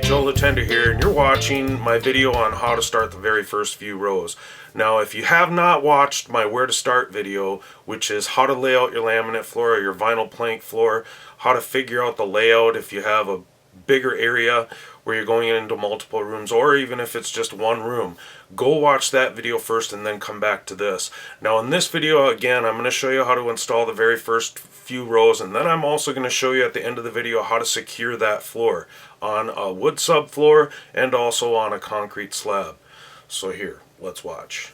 Joe the Tender here, and you're watching my video on how to start the very first few rows. Now, if you have not watched my where to start video, which is how to lay out your laminate floor or your vinyl plank floor, how to figure out the layout if you have a bigger area where you're going into multiple rooms, or even if it's just one room, go watch that video first and then come back to this. Now in this video, again, I'm going to show you how to install the very first few rows, and then I'm also going to show you at the end of the video how to secure that floor on a wood subfloor and also on a concrete slab. So here, let's watch.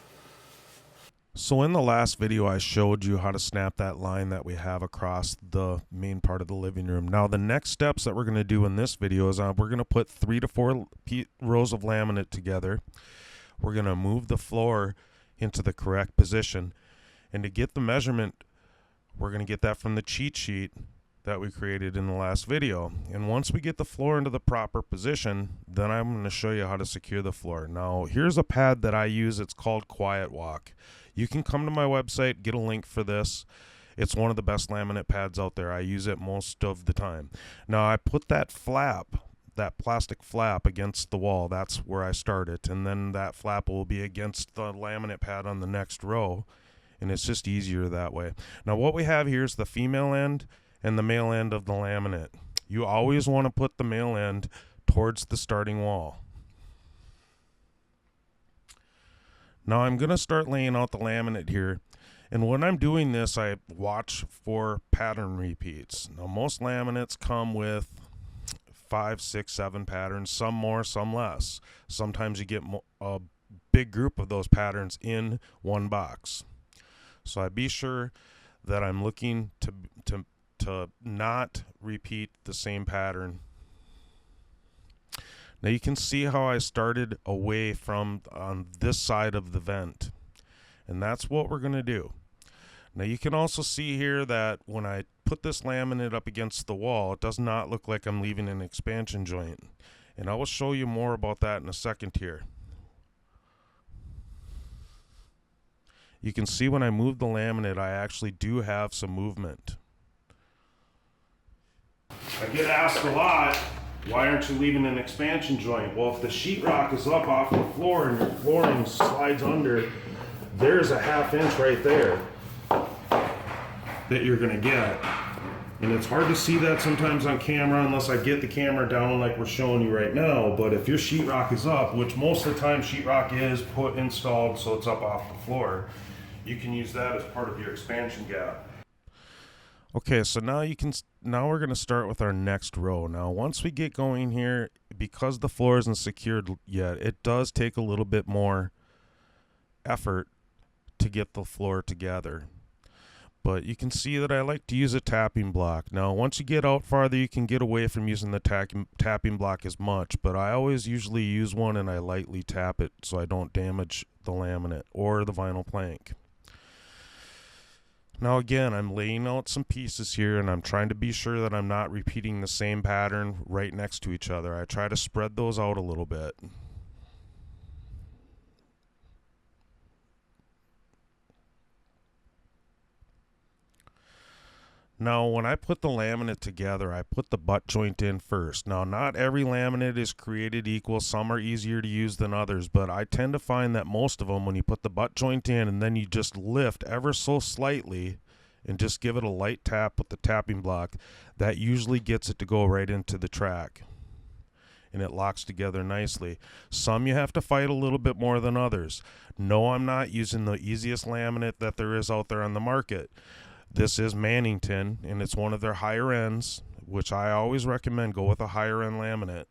So in the last video, I showed you how to snap that line that we have across the main part of the living room. Now the next steps that we're going to do in this video is we're going to put 3 to 4 rows of laminate together. We're going to move the floor into the correct position. And to get the measurement, we're going to get that from the cheat sheet that we created in the last video. And once we get the floor into the proper position, then I'm going to show you how to secure the floor. Now here's a pad that I use. It's called Quiet Walk. You can come to my website, get a link for this. It's one of the best laminate pads out there. I use it most of the time. Now I put that flap, that plastic flap, against the wall. That's where I start it. And then that flap will be against the laminate pad on the next row. And it's just easier that way. Now what we have here is the female end and the male end of the laminate. You always want to put the male end towards the starting wall. Now I'm going to start laying out the laminate here, and when I'm doing this I watch for pattern repeats. Now most laminates come with 5, 6, 7 patterns, some more, some less. Sometimes you get a big group of those patterns in one box. So I be sure that I'm looking to not repeat the same pattern. Now you can see how I started away from on this side of the vent, and that's what we're going to do. Now you can also see here that when I put this laminate up against the wall, it does not look like I'm leaving an expansion joint, and I will show you more about that in a second here. You can see when I move the laminate, I actually do have some movement. I get asked a lot, why aren't you leaving an expansion joint? Well, if the sheetrock is up off the floor and your flooring slides under, there's a 1/2 inch right there that you're going to get. And it's hard to see that sometimes on camera unless I get the camera down like we're showing you right now. But if your sheetrock is up, which most of the time sheetrock is installed so it's up off the floor, you can use that as part of your expansion gap. Okay, so now we're going to start with our next row. Now, once we get going here, because the floor isn't secured yet, it does take a little bit more effort to get the floor together. But you can see that I like to use a tapping block. Now, once you get out farther, you can get away from using the tapping block as much, but I always usually use one and I lightly tap it so I don't damage the laminate or the vinyl plank. Now again, I'm laying out some pieces here and I'm trying to be sure that I'm not repeating the same pattern right next to each other. I try to spread those out a little bit. Now when I put the laminate together, I put the butt joint in first. Now not every laminate is created equal. Some are easier to use than others, but I tend to find that most of them, when you put the butt joint in and then you just lift ever so slightly and just give it a light tap with the tapping block, that usually gets it to go right into the track and it locks together nicely. Some you have to fight a little bit more than others. No, I'm not using the easiest laminate that there is out there on the market. This is Mannington, and it's one of their higher ends, which I always recommend go with a higher end laminate.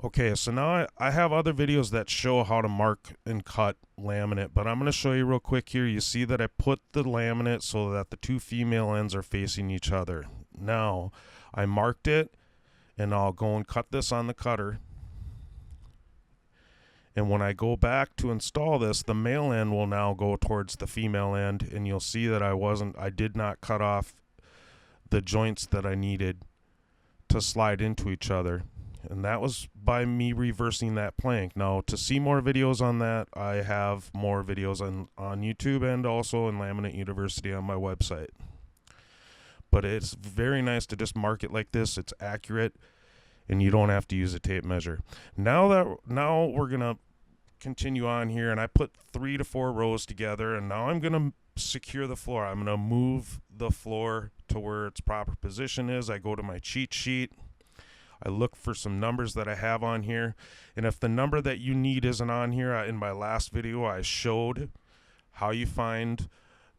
Okay, so now I have other videos that show how to mark and cut laminate, but I'm going to show you real quick here. You see that I put the laminate so that the 2 female ends are facing each other. Now, I marked it, and I'll go and cut this on the cutter. And when I go back to install this, the male end will now go towards the female end, and you'll see that I did not cut off the joints that I needed to slide into each other. And that was by me reversing that plank. Now, to see more videos on that, I have more videos on YouTube and also in Laminate University on my website. But it's very nice to just mark it like this. It's accurate. and you don't have to use a tape measure. Now we're gonna continue on here, and I put 3 to 4 rows together, and now I'm gonna secure the floor. I'm gonna move the floor to where its proper position is. I go to my cheat sheet. I look for some numbers that I have on here, and if the number that you need isn't on here, in my last video I showed how you find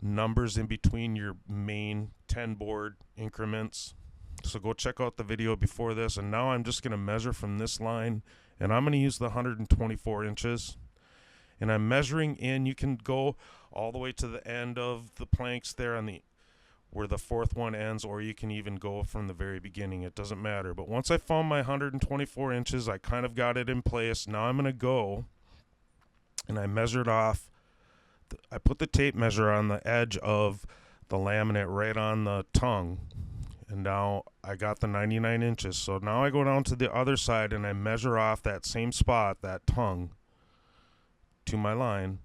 numbers in between your main 10 board increments. So go check out the video before this. And now I'm just going to measure from this line, and I'm going to use the 124 inches. And I'm measuring in. You can go all the way to the end of the planks there on the where the fourth one ends, or you can even go from the very beginning. It doesn't matter. But once I found my 124 inches, I kind of got it in place. Now I'm going to go and I measured off. I put the tape measure on the edge of the laminate right on the tongue, and now I got the 99 inches. So now I go down to the other side and I measure off that same spot, that tongue, to my line,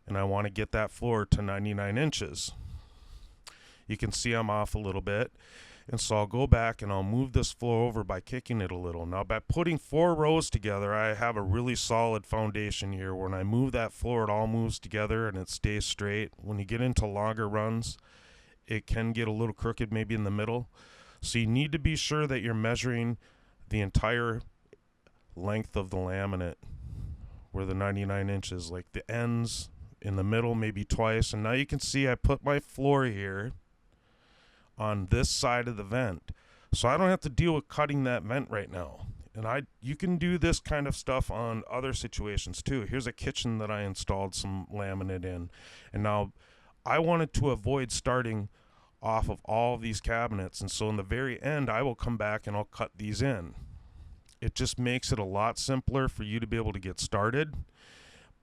and I want to get that floor to 99 inches. You can see I'm off a little bit, and so I'll go back and I'll move this floor over by kicking it a little. Now by putting 4 rows together, I have a really solid foundation here. When I move that floor, it all moves together and it stays straight. When you get into longer runs, it can get a little crooked maybe in the middle. So you need to be sure that you're measuring the entire length of the laminate, where the 99 inches, like the ends in the middle, maybe twice. And now you can see I put my floor here on this side of the vent, so I don't have to deal with cutting that vent right now. And you can do this kind of stuff on other situations too. Here's a kitchen that I installed some laminate in, and now I wanted to avoid starting off of all of these cabinets, and so in the very end I will come back and I'll cut these in. It just makes it a lot simpler for you to be able to get started.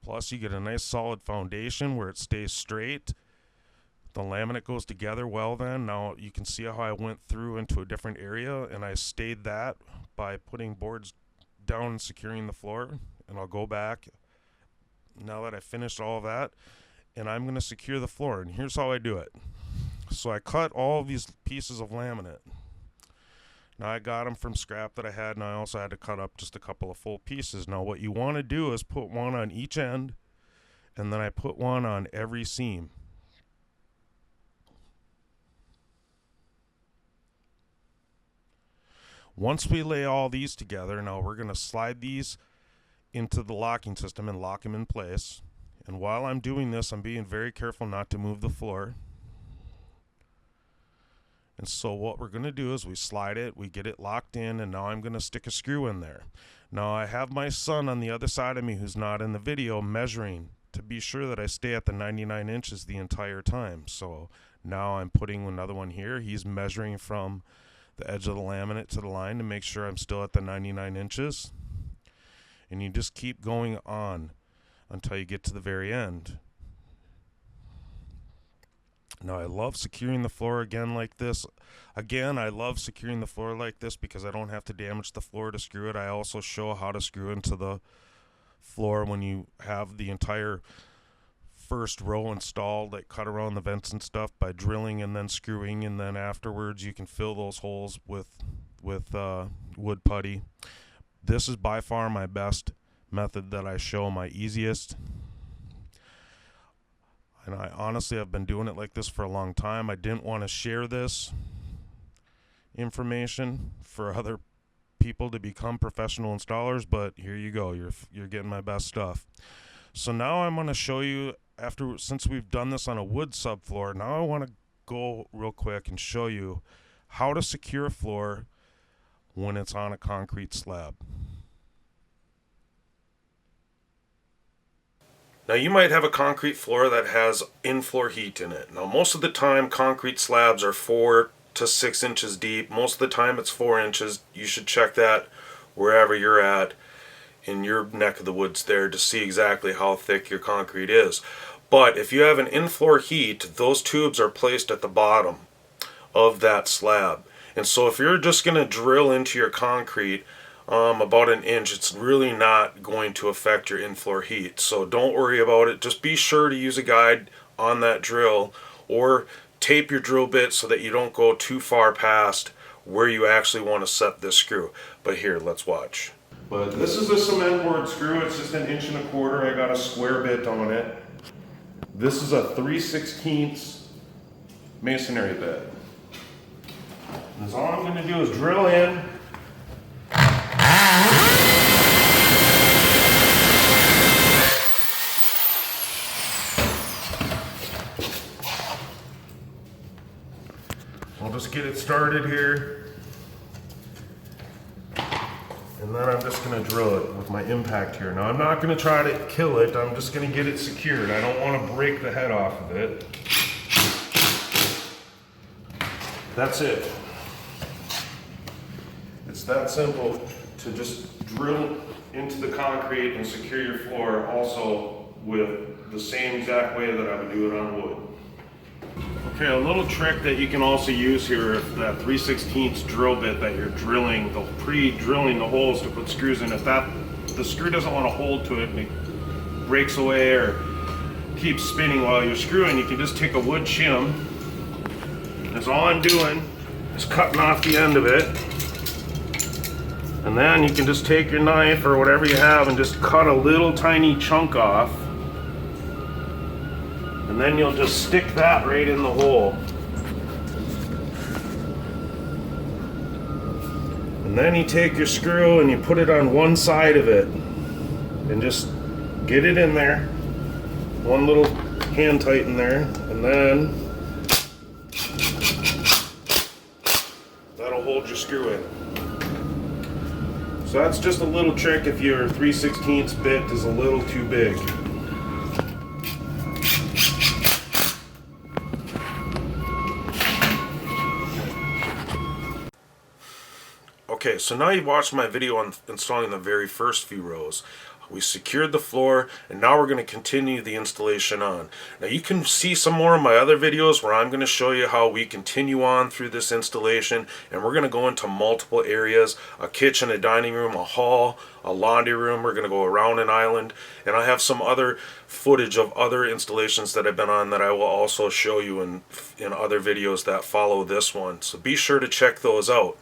Plus you get a nice solid foundation where it stays straight. The laminate goes together well then. Now you can see how I went through into a different area, and I stayed that by putting boards down and securing the floor. And I'll go back now that I finished all of that, and I'm going to secure the floor. And here's how I do it. So I cut all of these pieces of laminate. Now I got them from scrap that I had, and I also had to cut up just a couple of full pieces. Now what you want to do is put one on each end, and then I put one on every seam. Once we lay all these together, now we're going to slide these into the locking system and lock them in place. And while I'm doing this, I'm being very careful not to move the floor. And so what we're going to do is we slide it, we get it locked in, and now I'm going to stick a screw in there. Now I have my son on the other side of me who's not in the video measuring to be sure that I stay at the 99 inches the entire time. So now I'm putting another one here. He's measuring from the edge of the laminate to the line to make sure I'm still at the 99 inches. And you just keep going on until you get to the very end. Now I love securing the floor again like this. Again, I love securing the floor like this because I don't have to damage the floor to screw it. I also show how to screw into the floor when you have the entire first row installed, like cut around the vents and stuff by drilling and then screwing, and then afterwards you can fill those holes with wood putty. This is by far my best method that I show, my easiest. And I honestly have been doing it like this for a long time. I didn't want to share this information for other people to become professional installers, but here you go. You're getting my best stuff. So now I'm going to show you, since we've done this on a wood subfloor, now I want to go real quick and show you how to secure a floor when it's on a concrete slab. Now you might have a concrete floor that has in-floor heat in it. Now most of the time concrete slabs are 4 to 6 inches deep. Most of the time it's 4 inches. You should check that wherever you're at in your neck of the woods there to see exactly how thick your concrete is. But if you have an in-floor heat, those tubes are placed at the bottom of that slab. And so if you're just going to drill into your concrete about an inch, it's really not going to affect your in-floor heat. So don't worry about it. Just be sure to use a guide on that drill, or tape your drill bit so that you don't go too far past where you actually want to set this screw. But here, let's watch. But this is a cement board screw. It's just 1 1/4 inch. I got a square bit on it. This is a 3/16 masonry bit. And so all I'm going to do is drill in. I'll just get it started here. And then I'm just going to drill it with my impact here. Now I'm not going to try to kill it, I'm just going to get it secured. I don't want to break the head off of it. That's it. It's that simple to just drill into the concrete and secure your floor, also with the same exact way that I would do it on wood. Okay, a little trick that you can also use here, if that 3/16 drill bit that you're drilling, pre-drilling the holes to put screws in, if the screw doesn't want to hold to it and it breaks away or keeps spinning while you're screwing, you can just take a wood shim. That's all I'm doing, is cutting off the end of it. And then you can just take your knife or whatever you have and just cut a little tiny chunk off. And then you'll just stick that right in the hole. And then you take your screw and you put it on one side of it and just get it in there. One little hand tighten there, and then that'll hold your screw in. So that's just a little trick if your 3/16 bit is a little too big. Okay, so now you've watched my video on installing the very first few rows. We secured the floor, and now we're going to continue the installation on. Now you can see some more of my other videos where I'm going to show you how we continue on through this installation, and we're going to go into multiple areas: a kitchen, a dining room, a hall, a laundry room. We're going to go around an island, and I have some other footage of other installations that I've been on that I will also show you in other videos that follow this one. So be sure to check those out.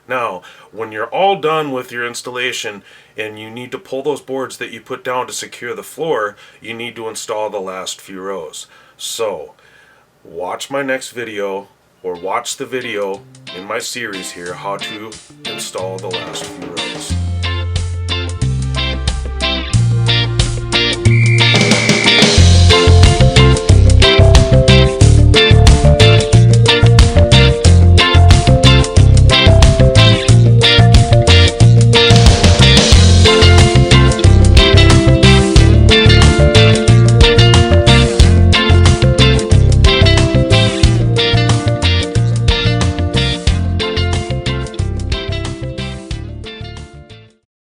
Now, when you're all done with your installation and you need to pull those boards that you put down to secure the floor, you need to install the last few rows. So, watch my next video, or watch the video in my series here, how to install the last few rows.